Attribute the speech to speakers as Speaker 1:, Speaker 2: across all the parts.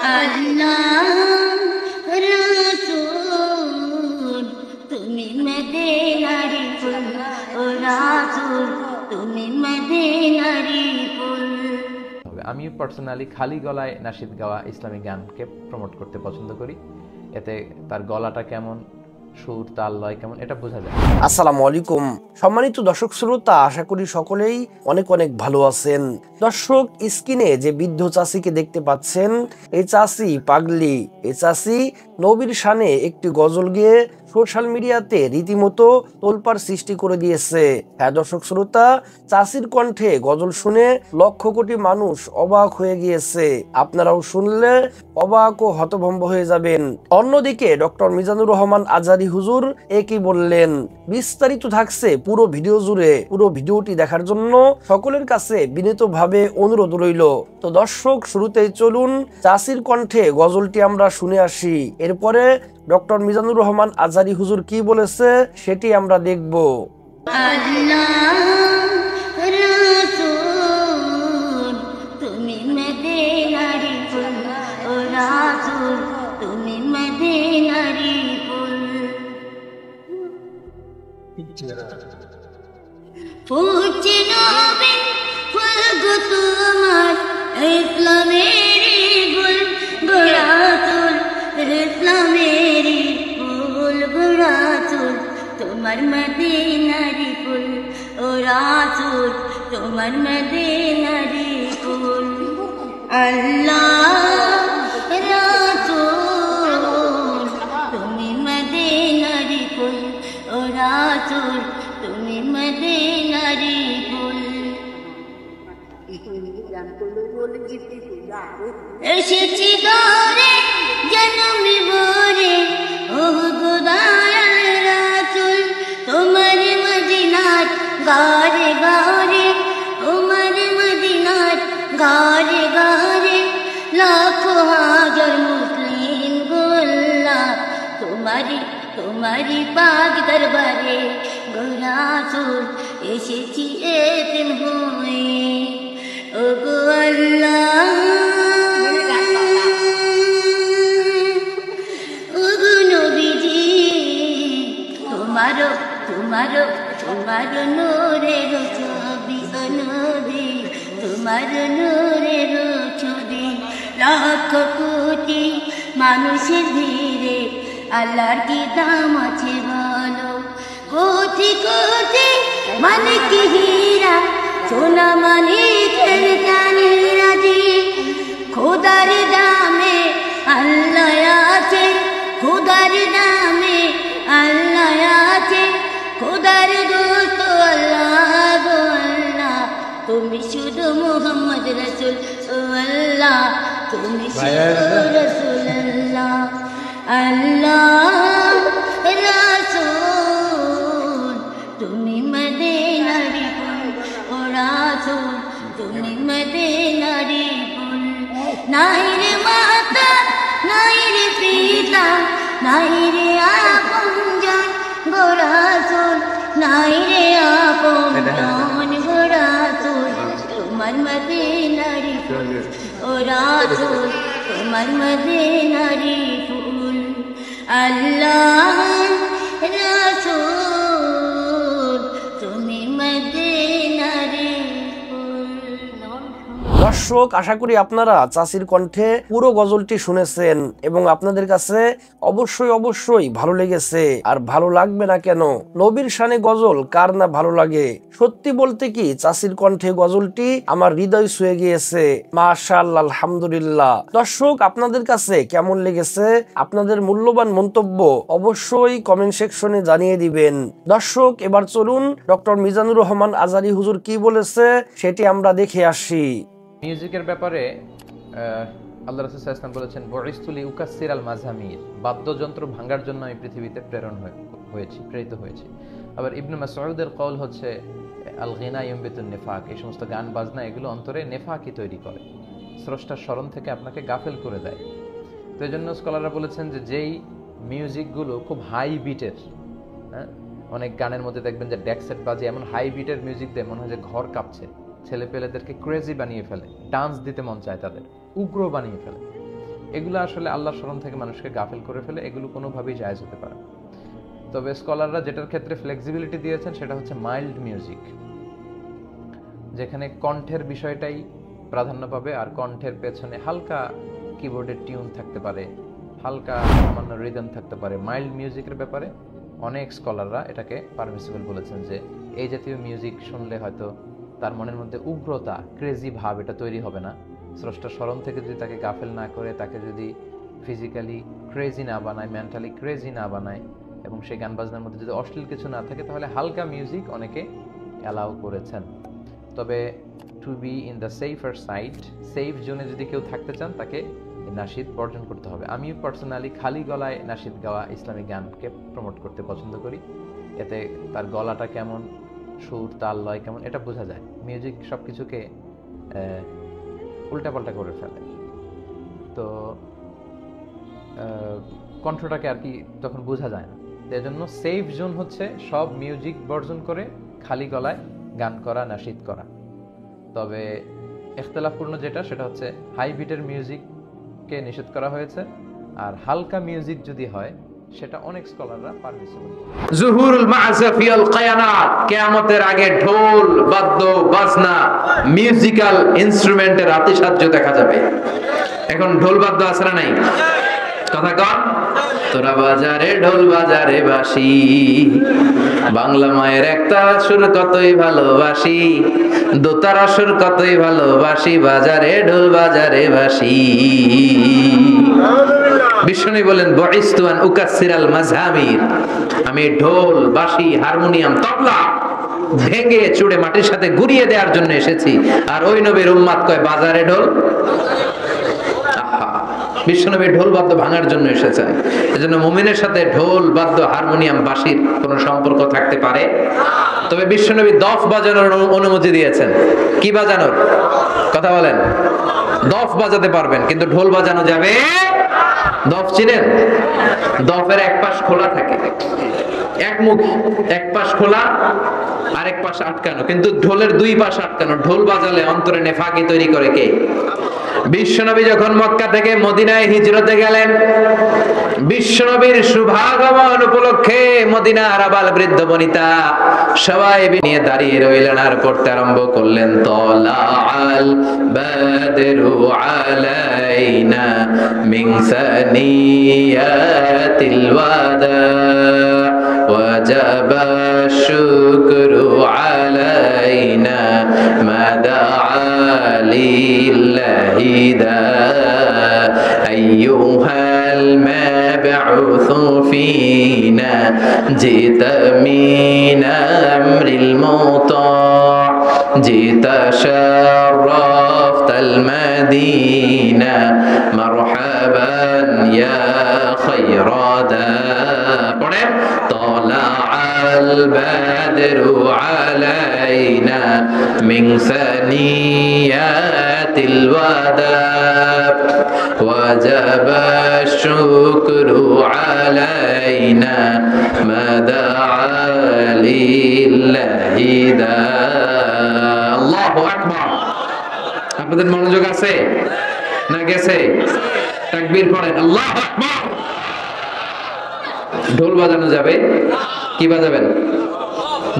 Speaker 1: আল্লাহ রাসূল তুমি মদিনারি ফুল, ও রাসূল তুমি মদিনারি ফুল।
Speaker 2: আমি পার্সোনালি খালি গলায় নাশিদ গাওয়া ইসলামিক গানকে প্রমোট করতে পছন্দ করি। এতে তার গলাটা কেমন, সুর তাল লয় কেমন এটা বোঝা যায়।
Speaker 3: আসসালামু আলাইকুম সম্মানিত দর্শক শ্রোতা, আশা করি সকলেই অনেক অনেক ভালো আছেন। দর্শক, স্ক্রিনে যে বৃদ্ধ চাষিকে দেখতে পাচ্ছেন, এই চাষি পাগলি। এই চাষি নবীর শানে একটি গজল গেয়ে সোশ্যাল মিডিয়াতে রীতিমতো তোলপাড় সৃষ্টি করে দিয়েছে। হ্যাঁ দর্শক শ্রোতা, চাষির কণ্ঠে গজল শুনে লক্ষ কোটি মানুষ অবাক হয়ে গিয়েছে। আপনারাও শুনলে অবাক ও হতভম্ব হয়ে যাবেন। অন্যদিকে ডক্টর মিজানুর রহমান আজহারী হুজুর একই বললেন। বিস্তারিত থাকছে পুরো ভিডিও জুড়ে। পুরো ভিডিওটি দেখার জন্য সকলের কাছে বিনীতভাবে অনুরোধ রইল। তো দর্শক, শুরুতেই চলুন চাষির কণ্ঠে গজলটি আমরা শুনে আসি। এরপরে ডক্টর মিজানুর রহমান আজহারী হুজুর কি বলেছে সেটি আমরা দেখব।
Speaker 1: আল্লাহ রাসূল তুমি মদিনারি ফুল, ও রাসূল তুমি মদিনারি ফুল। ফুটছে নবীন ফুল গো তোমার, ইসলামের গুল গো রাসূল, ইসলামের ফুল গো রাসূল তোমার মদিনারি ফুল, ও রাসূল তোমার মদিনারি ফুল। আল্লাহ রাসূল তুমি মদিনারি ফুল, ও রাসূল তুমি মদিনারি ফুল। এসেছি দরে জনমি বরে, ও গো দয়াল রাসূল তোমার মদিনার গারে গারে, তোমার মদিনার গারে গারে লাখো হাজার মুসলিম গো আল্লাহ তোমারি পাক দরবারে গো রাসূল এসেছি এতিম হয়ে, ও গো আল্লাহ ও গো নবীজি তোমার নূরের ছবি, ও নবী তোমার নূরের ছবি। লাখ কোটি মানুষের ভিড়ে আল্লাহর কি দাম আছে বলো, কোটি কোটি মানিক হীরা সোনা মানিকের জানিরা দিয়ে খোদার দামে আল্লাহ আছে, খোদার দামে আল্লাহ আছে, খোদার দোস্ত আল্লাহ গো আল্লাহ তুমি শুধু মুহাম্মদ রাসূল, ও আল্লাহ তুমি শুধু রাসূল আল্লাহ। আল্লাহ রাসূল তুমি মদিনারি ফুল, ও রাসূল তুমি মদিনারি ফুল। নাই রে মাতা নাই রে পিতা নাই রে আপনজন গো রাসূল, নাই রে আপনজন গো রাসূল তোমার মদিনারি ফুল, ও রাসূল তোমার মদিনারি ফুল। আল্লাহ রাসূল তুমি মদিনারি ফুল।
Speaker 3: দর্শক, আশা করি আপনারা চাষির কণ্ঠে পুরো গজলটি শুনেছেন এবং আপনাদের কাছে অবশ্যই ভালো লেগেছে। আর ভালো লাগবে না কেন? নবীর শানে গজল কার না ভালো লাগে? সত্যি বলতে কি, চাষির কণ্ঠে গজলটি আমার হৃদয় ছুঁয়ে গিয়েছে। মাশাআল্লাহ, আলহামদুলিল্লাহ। দর্শক, আপনাদের কাছে কেমন লেগেছে? আপনাদের মূল্যবান মন্তব্য অবশ্যই কমেন্ট সেকশনে জানিয়ে দিবেন। দর্শক, এবার চলুন ডক্টর মিজানুর রহমান আজহারী হুজুর কি বলেছে সেটি আমরা দেখে আসি।
Speaker 2: মিউজিকের ব্যাপারে আল্লাহ রাসূল সাল্লাল্লাহু আলাইহি ওয়াসাল্লাম বলেছেন, বুইসতু লিউকাসসির আল মাযামির, বাদ্যযন্ত্র ভাঙার জন্য আমি পৃথিবীতে প্রেরিত হয়েছি। আবার ইবনে মাসউদের কওল হচ্ছে, আল গিনা ইউমবিতুন নিফাক, এই সমস্ত গান বাজনা এগুলো অন্তরে নেফাকি তৈরি করে, স্রষ্টার স্মরণ থেকে আপনাকে গাফেল করে দেয়। তো এই জন্য স্কলাররা বলেছেন যে যেই মিউজিকগুলো খুব হাই বিটের, হ্যাঁ, অনেক গানের মধ্যে দেখবেন যে ডেকসেট বাজে, এমন হাই বিটের মিউজিক দিয়ে মনে হয় যে ঘর কাঁপছে, ছেলে পেলেদেরকে ক্রেজি বানিয়ে ফেলে, ডান্স দিতে মন চায় তাদের, উগ্র বানিয়ে ফেলে। এগুলো আসলে আল্লাহর স্মরণ থেকে মানুষকে গাফেল করে ফেলে, এগুলো কোনোভাবেই জায়েজ হতে পারে না। তবে স্কলাররা যেটার ক্ষেত্রে ফ্লেক্সিবিলিটি দিয়েছেন সেটা হচ্ছে মাইল্ড মিউজিক, যেখানে কণ্ঠের বিষয়টাই প্রাধান্য পাবে, আর কণ্ঠের পেছনে হালকা কিবোর্ডের টিউন থাকতে পারে, হালকা সামান্য রিদম থাকতে পারে। মাইল্ড মিউজিকের ব্যাপারে অনেক স্কলাররা এটাকে পারমিসিবল বলেছেন, যে এই জাতীয় মিউজিক শুনলে হয়তো তার মনের মধ্যে উগ্রতা, ক্রেজি ভাব এটা তৈরি হবে না। স্রষ্টার স্মরণ থেকে যদি তাকে গাফেল না করে, তাকে যদি ফিজিক্যালি ক্রেজি না বানায়, মেন্টালি ক্রেজি না বানায়, এবং সেই গান বাজনার মধ্যে যদি অশ্লীল কিছু না থাকে, তাহলে হালকা মিউজিক অনেকে অ্যালাউ করেছেন। তবে to be in the safer side, safe জোনে যদি কেউ থাকতে চান, তাকে নাশিদ বর্জন করতে হবে। আমি পার্সোনালি খালি গলায় নাশিদ গাওয়া ইসলামিক গানকে প্রমোট করতে পছন্দ করি। এতে তার গলাটা কেমন, সুর, তাল, লয় কেমন, এটা বোঝা যায়। মিউজিক সব কিছুকে উল্টাপাল্টা করে ফেলে, তো কণ্ঠটাকে আর কি তখন বোঝা যায় না। এই জন্য সেফ জোন হচ্ছে সব মিউজিক বর্জন করে খালি গলায় গান করা, নাশিদ করা। তবে ইখতিলাফপূর্ণ যেটা, সেটা হচ্ছে হাই বিটের মিউজিককে নিষেধ করা হয়েছে, আর হালকা মিউজিক যদি হয় সেটা অনেক স্কলাররা পারমিসিবল।
Speaker 4: জুহুরুল মা'জাফিয়াল কিয়ানাত, কিয়ামতের আগে ঢোল, বাদ্য, বাজনা, মিউজিক্যাল ইনস্ট্রুমেন্টের আতিশয্য দেখা যাবে। এখন ঢোল বাদ্য আছে না নাই? কথা কন। তোরা বাজারে ঢোল বাজারে বাঁশি, বাংলা মায়ের একতারা সুর কতই ভালোবাসি, দোতারা সুর কতই ভালোবাসি, বাজারে ঢোল বাজারে বাঁশি। বিষ্ণু বলেন বুইস্তু আন উকাসসিরাল মাযহামির, আমি ঢোল, বাঁশি, হারমোনিয়াম, তবলা ভেঙে চুড়ে মাটির সাথে গুড়িয়ে দেওয়ার জন্য এসেছি। আর ওই নবীর উম্মাত কয় বাজারে ঢোল। বিশ্বনবী ঢোল বাদ্য ভাঙার জন্য এসেছেন। এজন্য মুমিনের সাথে ঢোল বাদ্য, হারমোনিয়াম, বাঁশির কোনো সম্পর্ক থাকতে পারে। তবে বিশ্বনবী দফ বাজানোর অনুমতি দিয়েছেন। কি বাজানোর কথা বলেন? দফ বাজাতে পারবেন, কিন্তু ঢোল বাজানো যাবে। দফ চিনেন? দফের এক পাশ খোলা থাকে, এক মুখ, এক পাশ খোলা আর এক পাশ আটকানো, কিন্তু ঢোলের দুই পাশ আটকানো। ঢোল বাজালে অন্তরে নেফাকি তৈরি করে কে? বিশ্বনবী যখন মক্কা থেকে মদিনায় হিজরতে গেলেন, বিশ্বনবীর শুভাগমন উপলক্ষে মদিনার আবাল বৃদ্ধ বনিতা সবাই নিয়ে দাঁড়িয়ে রইলেন আর পড়তে আরম্ভ করলেন, তলাআল বাদরু আলাইনা মিন সানিয়াতিল ওয়াদা ওয়াজাবা শুকরু আলাইনা মাদা লিল্লাহি দা আইয়ুহাল মাবউস ফিনা জিতা মিন আমরিল মুতা জিতা শারাফতাল মাদিনা মারহাবান ইয়া খায়রাদা। পড়ে তলাআল বাদরু আলাইনা মিন সানিয়াতিল ওয়াদা ওয়াজাবা শুকরু আলাইনা মাদা লিল্লাহি দা। আল্লাহু আকবার। আপনাদের মনোযোগ আছে না গেছে? তাকবীর পড়েন, আল্লাহু আকবার। ঢোল বাজানো যাবে, কি বাজাবেন?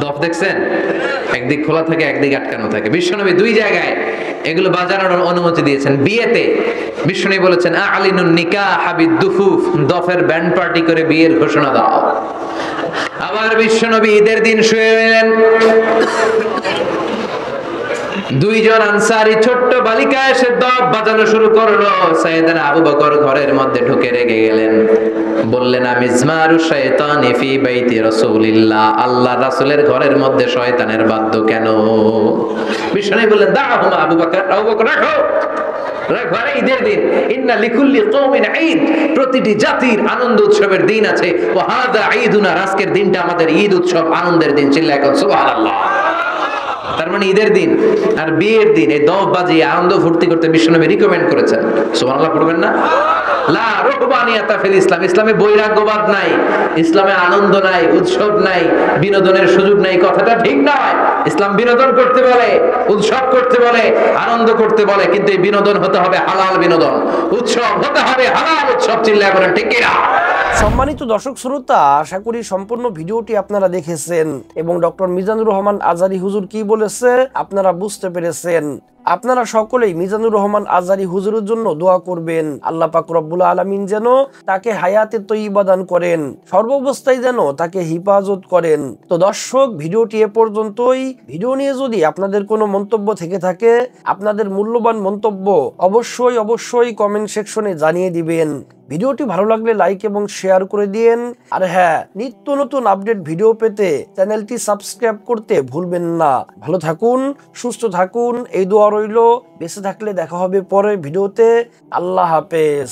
Speaker 4: দফ দেখছেন? একদিক খোলা থাকে, একদিক আটকানো থাকে। বিশ্বনবী দুই জায়গায় এগুলো বাজানোর অনুমতি দিয়েছেন। বিয়েতে বিশ্বনবী বলেছেন আলিনুন নিকাহ বিদ্দুফুফ, দফের ব্যান্ড পার্টি করে বিয়ের ঘোষণা দাও। আবার বিশ্বনবী ঈদের দিন শুয়ে রইলেন, দুইজন আনসারী ছোট্ট বালিকা এসে দফ বাজানো শুরু করলো। সাইয়েদনা আবু বকর ঘরের মধ্যে ঢুকে রেগে গেলেন, বললেন আমিজমারু শাইতানি ফি বাইতি রাসূলিল্লাহ, আল্লাহর রাসূলের ঘরের মধ্যে শয়তানের বাদ্য কেন? বিষ্ণু বললেন দাহুমা আবু বকর, আবু বকর রাখো, ঘরে ঈদের দিন। ইন্না লিকুল্লি কওমিন ঈদ, প্রতিটি জাতির আনন্দ উৎসবের দিন আছে। ওয়া হাযা ঈদুনা, আজকের দিনটা আমাদের ঈদ উৎসব, আনন্দের দিন। চিল্লায় এখন সুবহানাল্লাহ। তার মানে ঈদের দিন আর বিয়ের দিন এই দফ বাজিয়ে আনন্দ ফুর্তি করতে বিশ্বনবী রিকমেন্ড করেছেন। সুবহানাল্লাহ পড়বেন না? লা রুহবানিয়াতা ফিল ইসলাম, ইসলামে বৈরাগ্যবাদ নাই, ইসলামে আনন্দ নাই, উৎসব নাই, বিনোদনের সুযোগ নাই, কথাটা ঠিক নয়। ইসলাম বিনোদন করতে বলে, উৎসব করতে বলে, আনন্দ করতে বলে, কিন্তু এই বিনোদন হতে হবে হালাল বিনোদন, উৎসব হতে হবে হালাল উৎসব। চিল্লায় বলেন ঠিক কিনা?
Speaker 3: সম্মানিত দর্শক শ্রোতা, আশা করি সম্পূর্ণ ভিডিওটি আপনারা দেখেছেন এবং ডক্টর মিজানুর রহমান আজহারী হুজুর কি বলেছে আপনারা বুঝতে পেরেছেন। আপনারা সকলেই মিজানুর রহমান আজহারী হুজুরের জন্য দোয়া করবেন, আল্লাহ পাক রব্বুল আলামিন যেন তাকে হায়াতে তয়্যিবা দান করেন, সর্বাবস্থায় যেন তাকে হিফাজত করেন। তো দর্শক, ভিডিওটি এ পর্যন্তই। ভিডিও নিয়ে যদি আপনাদের কোনো মন্তব্য থেকে থাকে, আপনাদের মূল্যবান মন্তব্য অবশ্যই কমেন্ট সেকশনে জানিয়ে দিবেন। ভিডিওটি ভালো লাগলে লাইক এবং শেয়ার করে দিন। আর হ্যাঁ, নিত্য নতুন আপডেট ভিডিও পেতে চ্যানেলটি সাবস্ক্রাইব করতে ভুলবেন না। ভালো থাকুন, সুস্থ থাকুন, এই দোয়া রইল। বেঁচে থাকলে দেখা হবে পরের ভিডিওতে। আল্লাহ হাফেজ।